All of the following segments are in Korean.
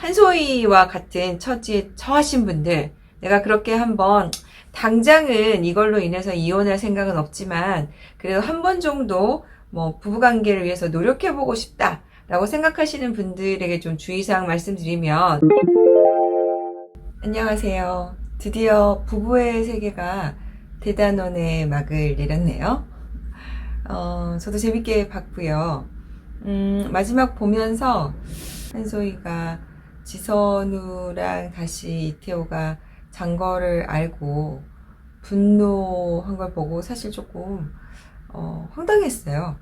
한소희와 같은 처지에 처하신 분들, 내가 그렇게 한번 당장은 이걸로 인해서 이혼할 생각은 없지만 그래도 한 번 정도 부부관계를 위해서 노력해보고 싶다 라고 생각하시는 분들에게 좀 주의사항 말씀드리면, 안녕하세요. 드디어 부부의 세계가 대단원의 막을 내렸네요. 저도 재밌게 봤고요. 마지막 보면서 한소희가 지선우랑 다시 이태호가 잔 거를 알고 분노한 걸 보고 사실 조금 황당했어요.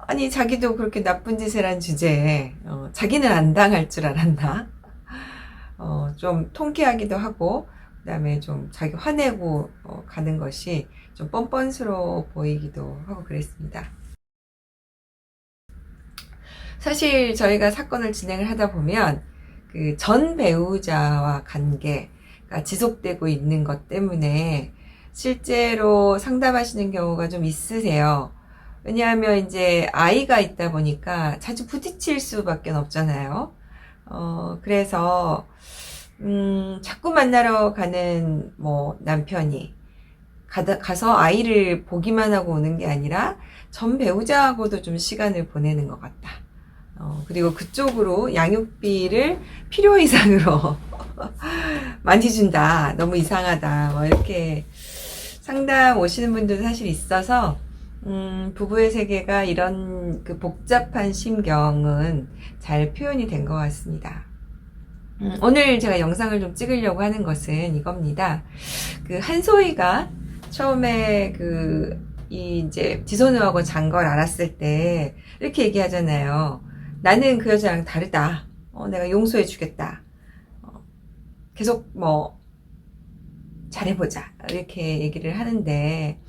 아니, 자기도 그렇게 나쁜 짓을 한 주제에 자기는 안 당할 줄 알았나? 좀 통쾌하기도 하고, 그 다음에 좀 자기 화내고 가는 것이 좀 뻔뻔스러워 보이기도 하고 그랬습니다. 사실 저희가 사건을 진행을 하다 보면 그 전 배우자와 관계가 지속되고 있는 것 때문에 실제로 상담하시는 경우가 좀 있으세요. 왜냐하면 이제 아이가 있다 보니까 자주 부딪힐 수밖에 없잖아요. 그래서 자꾸 만나러 가는 남편이 가서 아이를 보기만 하고 오는 게 아니라 전 배우자하고도 좀 시간을 보내는 것 같다. 그리고 그쪽으로 양육비를 필요 이상으로 많이 준다. 너무 이상하다. 이렇게 상담 오시는 분들도 사실 있어서, 부부의 세계가 이런 그 복잡한 심경은 잘 표현이 된 것 같습니다. 오늘 제가 영상을 좀 찍으려고 하는 것은 이겁니다. 그 한소희가 처음에 이제 지선우하고 잔 걸 알았을 때 이렇게 얘기하잖아요. 나는 그 여자랑 다르다. 내가 용서해 주겠다. 계속 잘해보자. 이렇게 얘기를 하는데,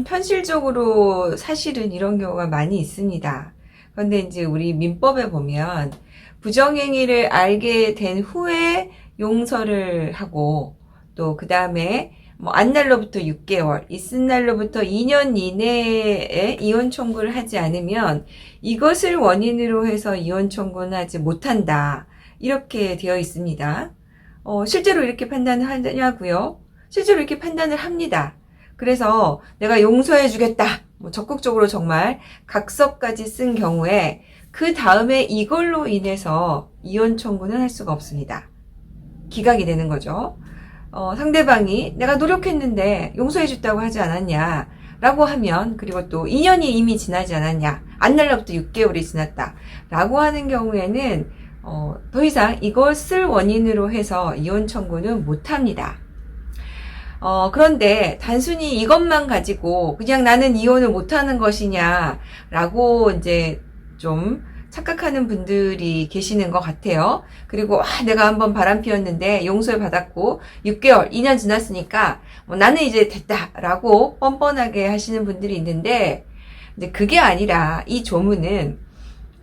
현실적으로 사실은 이런 경우가 많이 있습니다. 그런데 이제 우리 민법에 보면 부정행위를 알게 된 후에 용서를 하고, 또 그 다음에 안 날로부터 6개월, 있은 날로부터 2년 이내에 이혼 청구를 하지 않으면 이것을 원인으로 해서 이혼 청구는 하지 못한다. 이렇게 되어 있습니다. 실제로 이렇게 판단을 하냐고요? 실제로 이렇게 판단을 합니다. 그래서 내가 용서해 주겠다. 적극적으로 정말 각서까지 쓴 경우에 그 다음에 이걸로 인해서 이혼 청구는 할 수가 없습니다. 기각이 되는 거죠. 상대방이 내가 노력했는데 용서해 줬다고 하지 않았냐 라고 하면, 그리고 또 2년이 이미 지나지 않았냐, 안 날로부터 6개월이 지났다 라고 하는 경우에는 더 이상 이것을 원인으로 해서 이혼 청구는 못합니다. 그런데 단순히 이것만 가지고 그냥 나는 이혼을 못하는 것이냐 라고 이제 좀 착각하는 분들이 계시는 것 같아요. 그리고 내가 한번 바람 피웠는데 용서를 받았고 6개월, 2년 지났으니까 나는 이제 됐다라고 뻔뻔하게 하시는 분들이 있는데, 근데 그게 아니라 이 조문은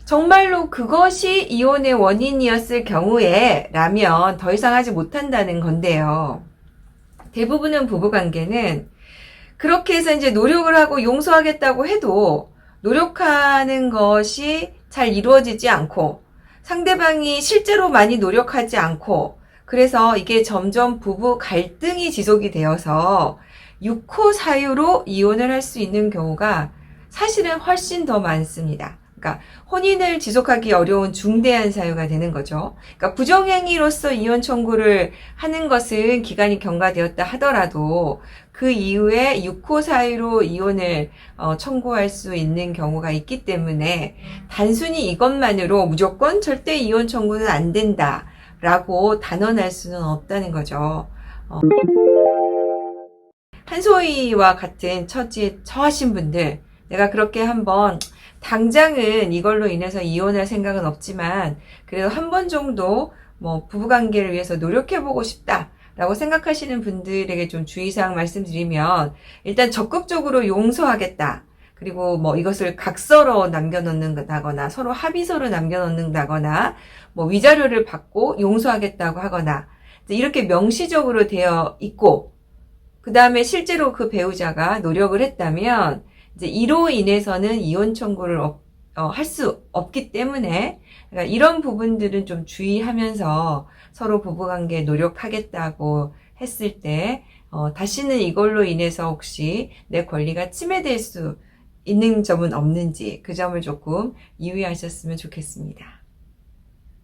정말로 그것이 이혼의 원인이었을 경우에 라면 더 이상 하지 못한다는 건데요. 대부분의 부부관계는 그렇게 해서 이제 노력을 하고 용서하겠다고 해도 노력하는 것이 잘 이루어지지 않고 상대방이 실제로 많이 노력하지 않고, 그래서 이게 점점 부부 갈등이 지속이 되어서 6호 사유로 이혼을 할 수 있는 경우가 사실은 훨씬 더 많습니다. 그러니까 혼인을 지속하기 어려운 중대한 사유가 되는 거죠. 그러니까 부정행위로서 이혼 청구를 하는 것은 기간이 경과되었다 하더라도 그 이후에 6호 사유로 이혼을 청구할 수 있는 경우가 있기 때문에 단순히 이것만으로 무조건 절대 이혼 청구는 안 된다라고 단언할 수는 없다는 거죠. 한소희와 같은 처지에 처하신 분들, 내가 그렇게 한번 당장은 이걸로 인해서 이혼할 생각은 없지만 그래도 한 번 정도 부부관계를 위해서 노력해보고 싶다 라고 생각하시는 분들에게 좀 주의사항 말씀드리면, 일단 적극적으로 용서하겠다. 그리고 이것을 각서로 남겨놓는다거나 서로 합의서로 남겨놓는다거나 위자료를 받고 용서하겠다고 하거나 이렇게 명시적으로 되어 있고, 그 다음에 실제로 그 배우자가 노력을 했다면 이제 이로 인해서는 이혼 청구를 할 수 없기 때문에 그러니까 이런 부분들은 좀 주의하면서 서로 부부관계 노력하겠다고 했을 때 다시는 이걸로 인해서 혹시 내 권리가 침해될 수 있는 점은 없는지 그 점을 조금 유의하셨으면 좋겠습니다.